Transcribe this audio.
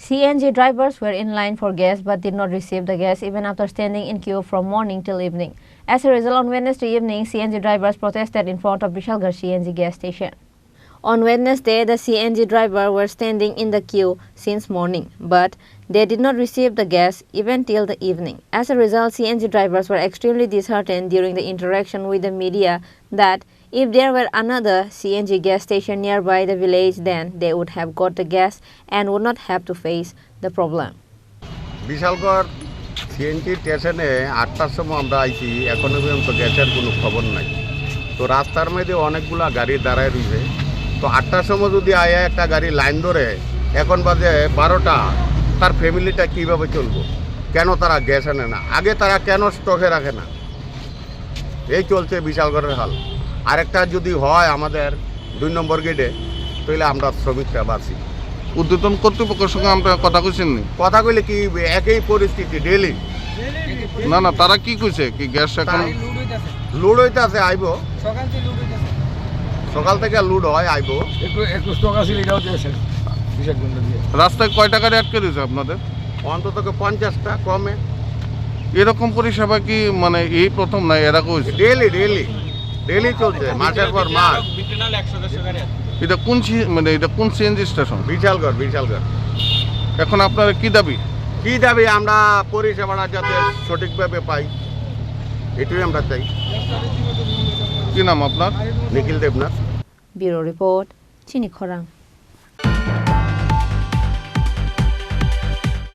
CNG drivers were in line for gas but did not receive the gas even after standing in queue from morning till evening. As a result, on Wednesday evening, CNG drivers protested in front of Vishalgarh CNG gas station. On Wednesday, the CNG drivers were standing in the queue since morning, but they did not receive the gas even till the evening. As a result, CNG drivers were extremely disheartened during the interaction with the media that if there were another CNG gas station nearby the village, then they would have got the gas and would not have to face the problem. Bishalgarh CNG স্টেশনে ৮টার সময় আমরা আইছি, এখনো পর্যন্ত গ্যাসের কোনো খবর নাই। তো রাস্তার মধ্যে অনেকগুলা গাড়ি দাঁড়ায় রয়েছে। তো ৮টার সময় যদি আয়া একটা গাড়ি লাইন ধরে, এখন বাজে ১২টা, তার ফ্যামিলিটা কীভাবে চলবো? কেন তারা গ্যাস আনে না? আগে তারা কেন স্টকে রাখে না? এই চলছে বিশালগড়ের হাল। আরেকটা যদি হয় আমাদের ২ নম্বর গেটে, তাহলে আমরা শ্রমিকরা বাঁচি। উদ্বোধন কর্তৃপক্ষের সঙ্গে আমরা কথা কইছেন নি? কথা কইলে কি একই পরিস্থিতি ডেলি? না না, তারা কি কইছে কি গ্যাস এখন লুড হইতাছে, আইব সকাল থেকে লুড হয়, আইব। একটু স্টক আছে, এটাও দিয়েছে। রাস্তায় কয়টা গাড়ি আটকে দিয়েছে আপনাদের? অন্তত 50টা কমে। এরকম পরিষেবা কি মানে এই প্রথম না, এরা কইছে? ডেলি চলছে, মাসের পর মাস। এটা কোন সিএনজি স্টেশন? বিশালগড়। এখন আপনারা কি দাবি? আমরা পরিষেবাটা যাতে সঠিকভাবে পাই, এটাই আমরা চাই। কি নাম আপনার? নিখিল Debnath. Bureau Report, Chini Khorang.